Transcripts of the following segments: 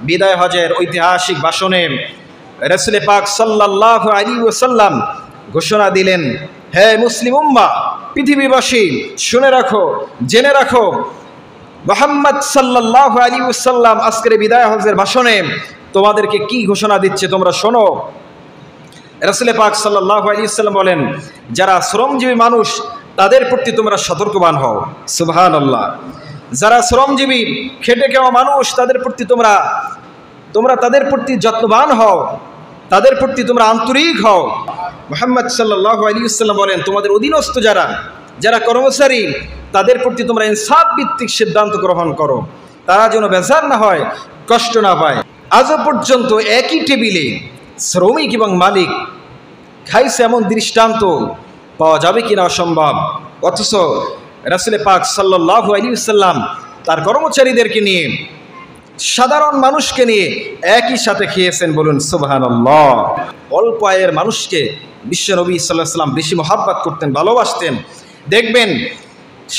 বিদায় হজের ঐতিহাসিক ভাষণে রাসূল পাক সাল্লাল্লাহু আলাইহি ওয়াসাল্লাম ঘোষণা দিলেন, হে মুসলিম উম্মাহ, পৃথিবীবাসী শুনে রাখো, জেনে রাখো, মুহাম্মদ সাল্লাল্লাহু আলাইহি ওয়াসাল্লাম আজকের বিদায় হজের ভাষণে তোমাদেরকে কি ঘোষণা দিচ্ছে তোমরা শোনো। রাসূল পাক সাল্লাল্লাহু আলাইহি ওয়াসাল্লাম বলেন, যারা শ্রমজীবী মানুষ তাদের প্রতি তোমরা সতর্কবান হও। সুবহানাল্লাহ। যারা শ্রমজীবী খেটে খাওয়া মানুষ তাদের প্রতি তোমরা তাদের প্রতি যত্নবান হও, তাদের প্রতি তোমরা আন্তরিক হও। মুহাম্মদ সাল্লাল্লাহু আলাইহি ওয়াসাল্লাম বলেন, তোমাদের অধীনস্থ যারা কর্মচারী তাদের প্রতি তোমরা ইনসাফ ভিত্তিক সিদ্ধান্ত গ্রহণ করো, তারা যেন বেজার না হয়, কষ্ট না পায়। আজও পর্যন্ত একই টেবিলে শ্রমিক এবং মালিক খাইছে এমন দৃষ্টান্ত পাওয়া যাবে কিনা অসম্ভব। অথচ রাসূল পাক সাল্লাল্লাহু আলাইহি ওয়াসাল্লাম তার কর্মচারীদেরকে নিয়ে, সাধারণ মানুষকে নিয়ে একই সাথে খেয়েছেন। বলুন সুবহানাল্লাহ। অল্প আয়ের মানুষকে বিশ্বনবী সাল্লাল্লাহু আলাইহি ওয়াসাল্লাম বেশি মহব্বত করতেন, ভালোবাসতেন। দেখবেন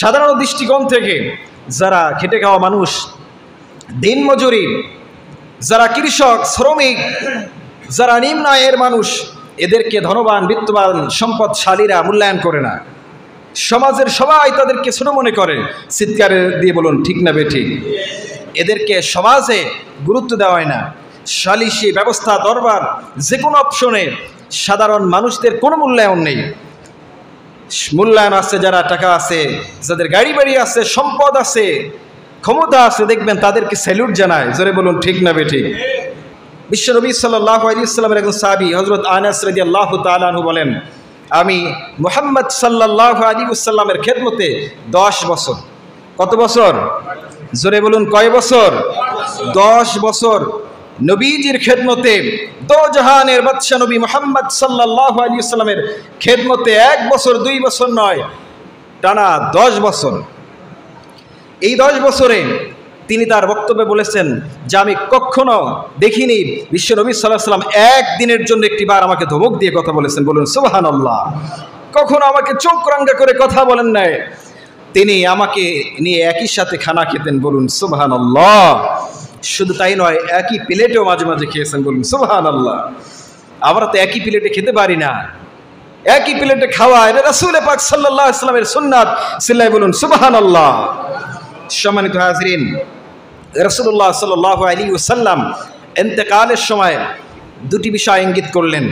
সাধারণ দৃষ্টিকোণ থেকে যারা খেটে খাওয়া মানুষ, দিনমজুরি, যারা কৃষক, শ্রমিক, যারা নিম্ন আয়ের মানুষ, এদেরকে ধনবান, বিত্তবান, সম্পদশালীরা মূল্যায়ন করে না। সমাজের সবাই তাদেরকে ছোট মনে করে। চিৎকার দিয়ে বলুন ঠিক না বেঠিক? এদেরকে সমাজে গুরুত্ব দেওয়া হয় না। সালিশি ব্যবস্থা, দরবার, যে কোনো অপশনে সাধারণ মানুষদের কোনো মূল্যায়ন নেই। মূল্যায়ন আছে যারা টাকা আছে, যাদের গাড়ি বাড়ি আছে, সম্পদ আছে, ক্ষমতা আছে, দেখবেন তাদেরকে স্যালুট জানায়। জোরে বলুন ঠিক না বেঠিক? বিশ্বনবী সাল্লাল্লাহু আলাইহি ওয়াসাল্লামের একজন সাহাবী হযরত আনাস রাদিয়াল্লাহু তাআলা আনহু বলেন, আমি মুহাম্মদ সাল্লাল্লাহু আলাইহি ওয়াসাল্লামের খেদমতে 10 বছর। কত বছর? জোরে বলুন কয় বছর? 10 বছর নবীজির খেদমতে, দো জাহানের বাদশা নবী মুহাম্মদ সাল্লাল্লাহু আলাইহি ওয়াসাল্লামের খেদমতে 1 বছর 2 বছর নয়, টানা 10 বছর। এই 10 বছরে তিনি তার বক্তব্যে বলেছেন যে আমি কখনো দেখিনি বিশ্বনবী সাল্লাল্লাহু আলাইহি ওয়াসাল্লাম একদিনের জন্য একটিবার আমাকে ধমক দিয়ে কথা বলেছেন। বলুন সুবহানাল্লাহ। কখনো আমাকে চোখ রাঙা করে কথা বলেন নাই। তিনি আমাকে নিয়ে একই সাথে খানা খেতেন। বলুন সুবহানাল্লাহ। শুধু তাই নয়, একই প্লেটেও মাঝে মাঝে খেয়েছেন। বলুন সুবহানাল্লাহ। আমরা তো একই প্লেটে খেতে পারি না। একই প্লেটে খাওয়া এটা রাসূল পাক সাল্লাল্লাহু আলাইহি ওয়াসাল্লামের সুন্নাত। সিল্লাই বলুন সুবহানাল্লাহ। সম্মানিত হাজরিন, রাসূলুল্লাহ সাল্লাল্লাহু আলাইহি ওয়াসাল্লাম ইন্তেকালের সময় দুটি বিষয় ইঙ্গিত করলেন।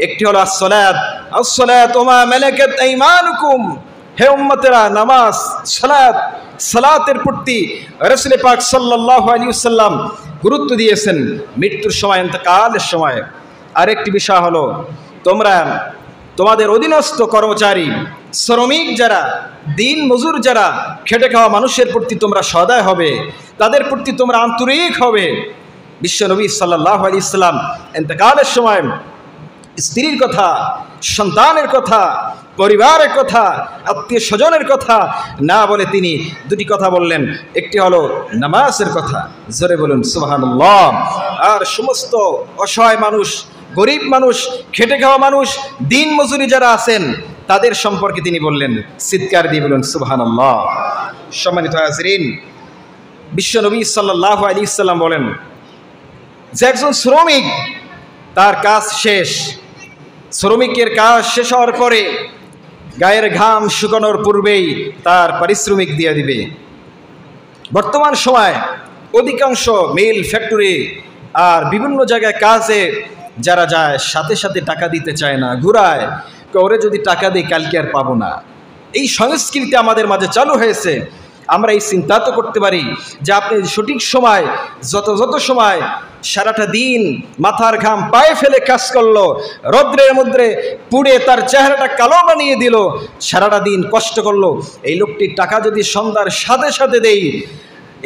একটি হলো আসসালাত ওয়া মা মালাকাত আইমানুকুম। হে উম্মতেরা, নামাজ, সালাতের প্রতি রাসূল পাক সাল্লাল্লাহু আলাইহি ওয়াসাল্লাম গুরুত্ব দিয়েছেন মৃত্যুর সময়, ইন্তেকালের সময়। আরেকটি বিষয় হলো তোমাদের অধীনস্থ কর্মচারী, শ্রমিক যারা, দিন মজুর যারা, খেটে খাওয়া মানুষের প্রতি তোমরা সদয় হবে, তাদের প্রতি তোমরা আন্তরিক হবে। বিশ্বনবী সাল্লাল্লাহু আলাইহি ওয়াসাল্লাম ইন্তেকালের সময় স্ত্রীর কথা, সন্তানের কথা, পরিবারের কথা, আত্মীয় স্বজনের কথা না বলে তিনি দুটি কথা বললেন। একটি হলো নামাজের কথা। জোরে বলুন সুবহানাল্লাহ। আর সমস্ত অসহায় মানুষ, গরিব মানুষ, খেটে খাওয়া মানুষ, দিন মজুরি যারা আছেন তাদের সম্পর্কে তিনি বললেন। চিৎকার দিয়ে বলুন সুবহানাল্লাহ। সম্মানিত হাজরিন, বিশ্বনবী সাল্লাল্লাহু আলাইহি ওয়াসাল্লাম বলেন যে একজন শ্রমিক, তার কাজ শেষ, শ্রমিকের কাজ শেষ হওয়ার পরে গায়ের ঘাম শুকানোর পূর্বেই তার পারিশ্রমিক দিয়ে দিবে। বর্তমান সময় অধিকাংশ মিল, ফ্যাক্টরি আর বিভিন্ন জায়গায় কাজে যারা যায় সাথে সাথে টাকা দিতে চায় না, ঘুরায়, ওরে যদি টাকা দিই কালকে আর পাবো না। এই সংস্কৃতি আমাদের মাঝে চালু হয়েছে। আমরা এই চিন্তা তো করতে পারি যে আপনি সঠিক সময়, যত সময় সারাটা দিন মাথার ঘাম পায়ে ফেলে কাজ করলো, রৌদ্রের মধ্যে পুড়ে তার চেহারাটা কালো বানিয়ে দিল, সারাটা দিন কষ্ট করলো, এই লোকটির টাকা যদি সন্ধ্যার সাথে সাথে দেই,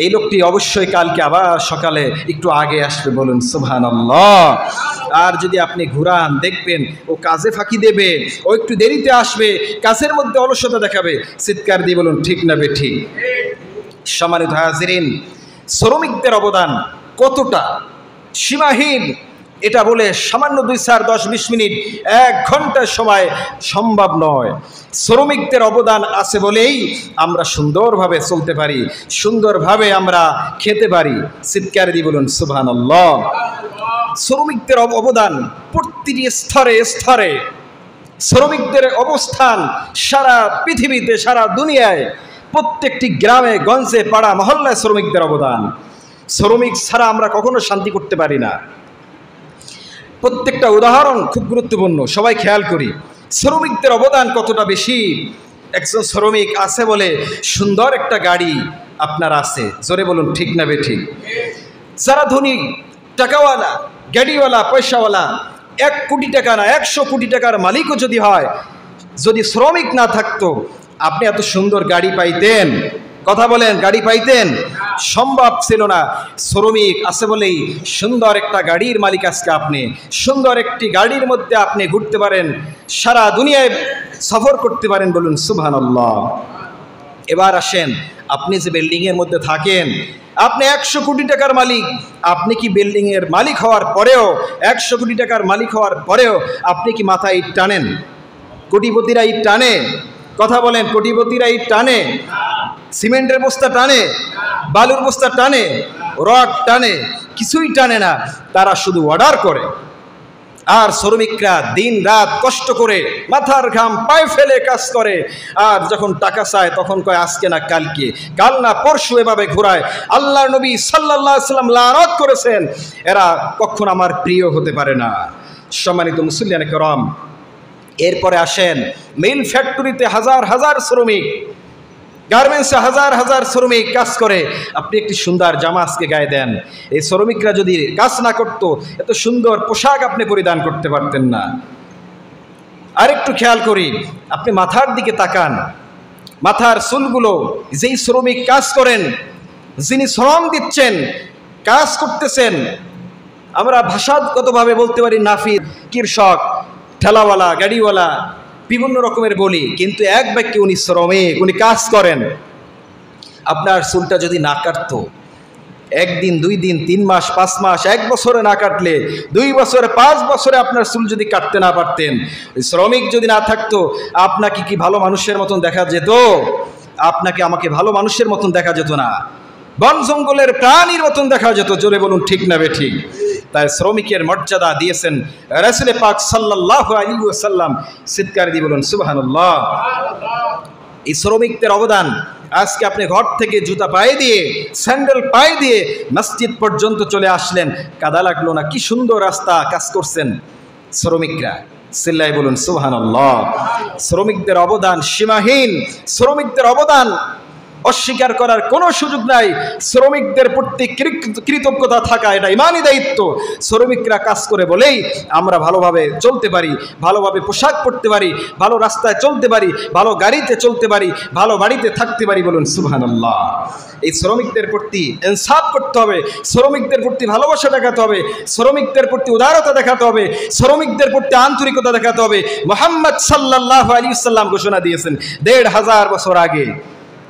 এই লোকটি অবশ্যই কালকে আবার সকালে একটু আগে আসবে। বলুন সুবহানাল্লাহ। আর যদি আপনি ঘুরান, দেখবেন ও কাজে ফাঁকি দেবে, ও একটু দেরিতে আসবে, কাজের মধ্যে অলসতা দেখাবে। চিৎকার দিয়ে বলুন ঠিক না বেঠিক? সম্মানিত হাজিরিন, শ্রমিকদের অবদান কতটা সীমাহীন এটা বলে সামান্য 2-4-10-20 মিনিট 1 ঘন্টার সময় সম্ভব নয়। শ্রমিকদের অবদান আছে বলেই আমরা সুন্দরভাবে চলতে পারি, সুন্দরভাবে আমরা খেতে পারি। চিৎকার দিয়ে বলুন সুবহানাল্লাহ। শ্রমিকদের অবদান প্রতিটি স্তরে স্তরে, শ্রমিকদের অবস্থান সারা পৃথিবীতে, সারা দুনিয়ায়, প্রত্যেকটি গ্রামে গঞ্জে পাড়া মহল্লায় শ্রমিকদের অবদান। শ্রমিক ছাড়া আমরা কখনো শান্তি করতে পারি না। প্রত্যেকটা উদাহরণ খুব গুরুত্বপূর্ণ, সবাই খেয়াল করি শ্রমিকদের অবদান কতটা বেশি। একজন শ্রমিক আছে বলে সুন্দর একটা গাড়ি আপনার আছে, জোরে বলুন ঠিক না বেঠিক? যারা ধনী, টাকাওয়ালা, গাড়িওয়ালা, পয়সাওয়ালা, 1 কোটি টাকা না 100 কোটি টাকার মালিকও যদি হয়, যদি শ্রমিক না থাকতো আপনি এত সুন্দর গাড়ি পাইতেন? কথা বলেন, গাড়ি পাইতেন? সম্ভব ছিল না। শ্রমিক আছে বলেই সুন্দর একটা গাড়ির মালিক আজকে আপনি। সুন্দর একটি গাড়ির মধ্যে আপনি ঘুরতে পারেন, সারা দুনিয়ায় সফর করতে পারেন, বলুন সুবহানাল্লাহ। এবার আসেন, আপনি যে বিল্ডিংয়ের মধ্যে থাকেন, আপনি 100 কোটি টাকার মালিক। আপনি কি বিল্ডিংয়ের মালিক হওয়ার পরেও, 100 কোটি টাকার মালিক হওয়ার পরেও আপনি কি মাথায় ইট টানেন? কোটিপতিরা ইট টানে? কথা বলেন, কোটিপতিরা ইট টানে? সিমেন্টের বস্তা টানে? বালুর বস্তা টানে? রড টানে? কিছুই টানে না, তারা শুধু অর্ডার করে। আর শ্রমিকরা দিন রাত কষ্ট করে মাথার ঘাম পায়ে ফেলে কাজ করে, আর যখন টাকা চায় তখন কয় আজকে না কালকে, কাল না পরশু, এভাবে ঘোরায়। আল্লাহর নবী সাল্লাল্লাহু আলাইহি ওয়াসাল্লাম লানত করেছেন, এরা কখনো আমার প্রিয় হতে পারে না। সম্মানিত মুসলিয়ানে কেরাম, এরপরে আসেন মিল ফ্যাক্টরিতে হাজার হাজার শ্রমিক, গার্মেন্টসে হাজার হাজার শ্রমিক কাজ করে। আপনি একটি সুন্দর জামা আজকে গায়ে দেন, এই শ্রমিকরা যদি কাজ না করতো এত সুন্দর পোশাক আপনি পরিধান করতে পারতেন না। আরেকটু খেয়াল করি, আপনি মাথার দিকে তাকান, মাথার চুলগুলো যেই শ্রমিক কাজ করেন, যিনি শ্রম দিচ্ছেন, কাজ করতেছেন, আমরা ভাষাগতভাবে বলতে পারি নাফির, কৃষক, ঠেলাওয়ালা, গাড়িওয়ালা, বিভিন্ন রকমের বলি, কিন্তু এক বাক্যে উনি শ্রমিক, উনি কাজ করেন। আপনার চুলটা যদি না কাটতো, 1 দিন 2 দিন 3 মাস 5 মাস 1 বছরে না কাটলে, 2 বছরে 5 বছরে আপনার চুল যদি কাটতে না পারতেন, ওই শ্রমিক যদি না থাকতো, আপনাকে কি ভালো মানুষের মতন দেখা যেত? আপনাকে আমাকে ভালো মানুষের মতন দেখা যেত না, বন জঙ্গলের প্রাণীর মতন দেখা যেত। জোরে বলুন ঠিক না বেঠিক? তাই শ্রমিকের মর্যাদা দিয়েছেন রাসূল পাক সাল্লাল্লাহু আলাইহি ওয়াসাল্লাম। চিৎকার দিয়ে বলুন সুবহানাল্লাহ। এই শ্রমিকদের অবদান, আজকে আপনি ঘর থেকে জুতা পায়ে দিয়ে, স্যান্ডেল পায়ে দিয়ে মসজিদ পর্যন্ত চলে আসলেন, কাদা লাগলো না? কি সুন্দর রাস্তা, কাজ করছেন শ্রমিকরা। চিল্লাই বলুন সুবহানাল্লাহ। শ্রমিকদের অবদান সীমাহীন, শ্রমিকদের অবদান অস্বীকার করার কোনো সুযোগ নাই। শ্রমিকদের প্রতি কৃতজ্ঞতা থাকা এটা ইমানি দায়িত্ব। শ্রমিকরা কাজ করে বলেই আমরা ভালোভাবে চলতে পারি, ভালোভাবে পোশাক পরতে পারি, ভালো রাস্তায় চলতে পারি, ভালো গাড়িতে চলতে পারি, ভালো বাড়িতে থাকতে পারি, বলুন সুবহানাল্লাহ। এই শ্রমিকদের প্রতি ইনসাফ করতে হবে, শ্রমিকদের প্রতি ভালোবাসা দেখাতে হবে, শ্রমিকদের প্রতি উদারতা দেখাতে হবে, শ্রমিকদের প্রতি আন্তরিকতা দেখাতে হবে। মুহাম্মদ সাল্লাল্লাহু আলাইহি ওয়াসাল্লাম ঘোষণা দিয়েছেন 1500 বছর আগে।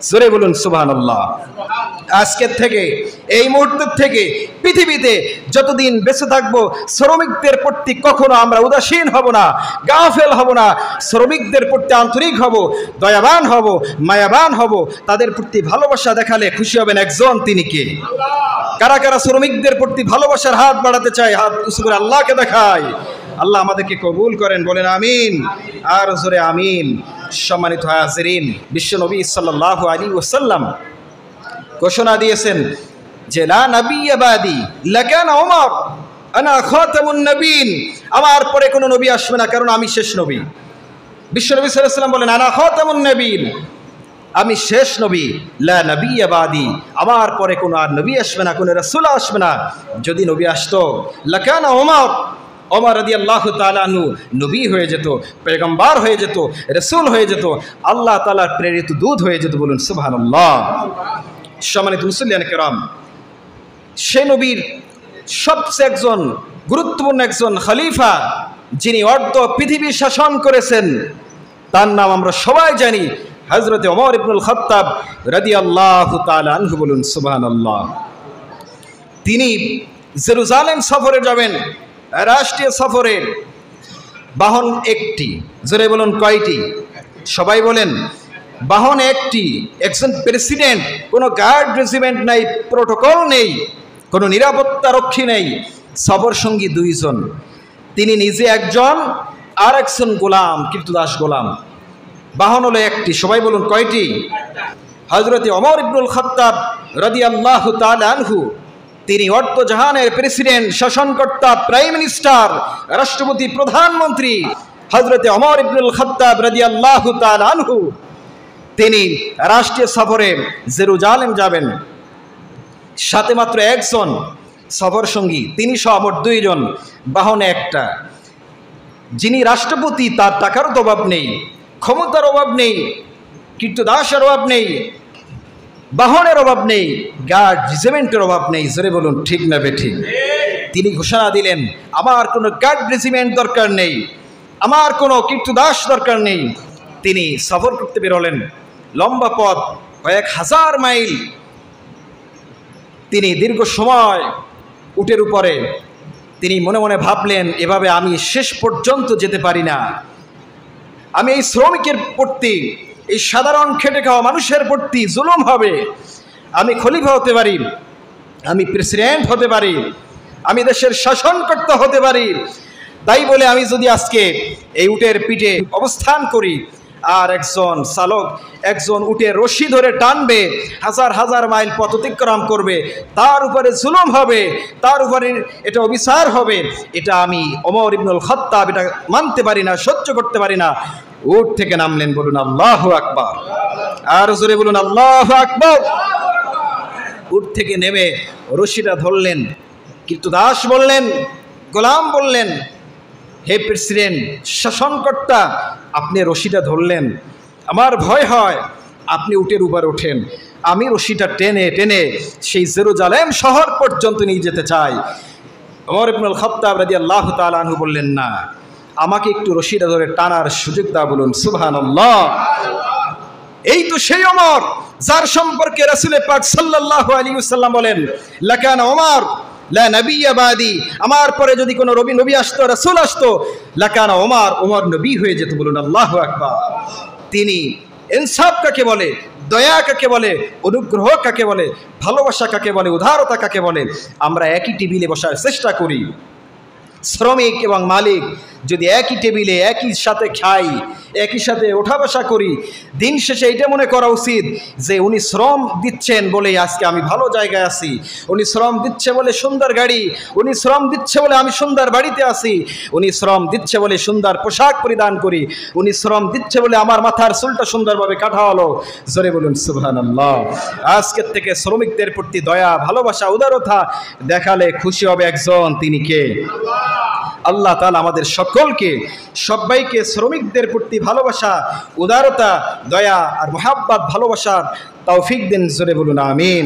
জোরে বলুন সুবহানাল্লাহ। আজকের থেকে, এই মুহূর্তের থেকে পৃথিবীতে যতদিন বেঁচে থাকবো, শ্রমিকদের প্রতি কখনো আমরা উদাসীন হব না, গাফেল হব না। শ্রমিকদের প্রতি আন্তরিক হব, দয়াবান হব, মায়াবান হব। তাদের প্রতি ভালোবাসা দেখালে খুশি হবেন একজন, তিনি কে? কারা কারা শ্রমিকদের প্রতি ভালোবাসার হাত বাড়াতে চায়? হাত উঁচু করে আল্লাহকে দেখায়। আল্লাহ আমাদেরকে কবুল করেন, বলেন আমিন, আর জোরে আমিন। সম্মানিত হাজিরিন, বিশ্বনবী সাল্লাল্লাহু আলাইহি ওয়াসাল্লাম ঘোষণা দিয়েছেন যে লা নবিয়্যা বাদি লাকানা উমর আনা খাতামুন নবীন, আমার পরে কোনো নবী আসবে না, কারণ আমি শেষ নবী। বিশ্বনবী সাল্লাল্লাহু আলাইহি ওয়াসাল্লাম বলেন আনা খাতামুন নবীন, আমি শেষ নবী। লা নবিয়্যা বাদি, আমার পরে কোনো আর নবী আসবে না, কোনো রাসূল আসবে না। যদি নবী আসতো লাকানা উমর, ওমর রাদিয়াল্লাহু তাআলা আনহু নবী হয়ে যেত, পয়গম্বর হয়ে যেত, রাসূল হয়ে যেত, আল্লাহ তাআলার প্রেরিত দূত হয়ে যেত, বলুন সুবহানাল্লাহ। সম্মানিত মুসলিয়ানে কেরাম, সে নবীর সবচেয়ে একজন গুরুত্বপূর্ণ একজন খলিফা, যিনি অর্ধ পৃথিবী শাসন করেছেন, তার নাম আমরা সবাই জানি, হযরতে ওমর ইবনুল খাত্তাব রাদিয়াল্লাহু তাআলা আনহু, বলুন সুবহানাল্লাহ। তিনি জেরুজালেম সফরে যাবেন, রাষ্ট্রীয় সফরের বাহন একটি। জোরে বলুন কয়টি? সবাই বলেন। বাহন একটি, একজন প্রেসিডেন্ট, কোনো গার্ড রেজিমেন্ট নাই, প্রোটোকল নেই, কোনো নিরাপত্তা রক্ষী নেই, সফর সঙ্গী দুইজন, তিনি নিজে একজন আর একজন গোলাম, কীর্তদাস গোলাম। বাহন হলো একটি। সবাই বলুন কয়টি? হযরত ওমর ইবনুল খাত্তাব রাদিয়াল্লাহু তাআলা আনহু, তিনি অর্ধজাহানের প্রেসিডেন্ট, শাসনকর্তা, প্রাইম মিনিস্টার, রাষ্ট্রপতি, প্রধানমন্ত্রী হযরত ওমর ইবনুল খাত্তাব রাদিয়াল্লাহু তাআলা আনহু, তিনি রাষ্ট্রীয় সফরে জেরুজালেম যাবেন। সাথে মাত্র একজন সফর সঙ্গী, তিনি সহ মোট দুইজন, বাহনে একটা। যিনি রাষ্ট্রপতি, তার টাকার তো অভাব নেই, ক্ষমতার অভাব নেই, কীর্তদাসের অভাব নেই, বাহনের অভাব নেই, গার্ড রেজিমেন্টের অভাব নেই। জোরে বলুন ঠিক না বেঠিক? তিনি ঘোষণা দিলেন, আমার কোনো গার্ড রেজিমেন্ট দরকার নেই, আমার কোনো কীর্তদাস দরকার নেই। তিনি সফর করতে বেরোলেন, লম্বা পথ, কয়েক হাজার মাইল। তিনি দীর্ঘ সময় উটের উপরে, তিনি মনে মনে ভাবলেন, এভাবে আমি শেষ পর্যন্ত যেতে পারি না। আমি এই শ্রমিকের প্রতি, এই সাধারণ খেটে খাওয়া মানুষের প্রতি জুলুম হবে। আমি খলিফা হতে পারি, আমি প্রেসিডেন্ট হতে পারি, আমি দেশের শাসনকর্তা হতে পারি। তাই বলে আমি যদি আজকে এই উটের পিঠে অবস্থান করি, আর একজন চালক একজন উটের রশি ধরে টানবে, হাজার হাজার মাইল পথ অতিক্রম করবে, তার উপরে জুলুম হবে, তার উপরে এটা অবিচার হবে, এটা আমি ওমর ইবনুল খাত্তাব এটা মানতে পারি না, সহ্য করতে পারি না। উট থেকে নামলেন, বলুন আল্লাহু আকবার। আর জোরে বলুন আল্লাহু আকবার। উট থেকে নেমে রশিটা ধরলেন। কীর্তদাস বললেন, গোলাম বললেন, হে প্রেসিডেন্ট, শাসনকর্তা, আপনি রশিটা ধরলেন, আমার ভয় হয়, আপনি উটের উপর ওঠেন, আমি রশিটা টেনে টেনে সেই জেরুজালেম শহর পর্যন্ত নিয়ে যেতে চাই। ওমর ইবনুল খাত্তাব রাদিয়াল্লাহু তাআলা আনহু বললেন, না, আমাকে একটু রশিটা ধরে টানার সুযোগ দাও। বলুন সুবহানাল্লাহ। এই তো সেই ওমর যার সম্পর্কে রাসূল পাক সাল্লাল্লাহু আলাইহি ওয়াসাল্লাম বলেন, লাকানা ওমর লা নবিয়্যা বাদি, আমার পরে যদি কোনো নবী আসতো, রাসূল আসতো, লাকানা ওমর, ওমর নবী হয়ে যেত। বলুন আল্লাহু আকবার। তিনি ইনসাফ কাকে বলে, দয়া কাকে বলে, অনুগ্রহ কাকে বলে, ভালোবাসা কাকে বলে, উদারতা কাকে বলে, আমরা একই টেবিলে বসার চেষ্টা করি। শ্রমিক এবং মালিক যদি একই টেবিলে একই সাথে খাই, একই সাথে ওঠা বসা করি, দিন শেষে এইটা মনে করা উচিত যে উনি শ্রম দিচ্ছেন বলে আজকে আমি ভালো জায়গায় আছি, উনি শ্রম দিচ্ছে বলে সুন্দর গাড়ি, উনি শ্রম দিচ্ছে বলে আমি সুন্দর বাড়িতে আছি, উনি শ্রম দিচ্ছে বলে সুন্দর পোশাক পরিধান করি, উনি শ্রম দিচ্ছে বলে আমার মাথার চুলটা সুন্দরভাবে কাটা হলো। জোরে বলুন সুবহানাল্লাহ। আজকের থেকে শ্রমিকদের প্রতি দয়া, ভালোবাসা, উদারতা দেখালে খুশি হবে একজন, তিনি কে? আল্লাহ তাআলা আমাদের সকলকে, সবাইকে শ্রমিকদের প্রতি ভালোবাসা, উদারতা, দয়া আর মুহাব্বত, ভালোবাসার তৌফিক দিন। জোরে বলুন আমিন।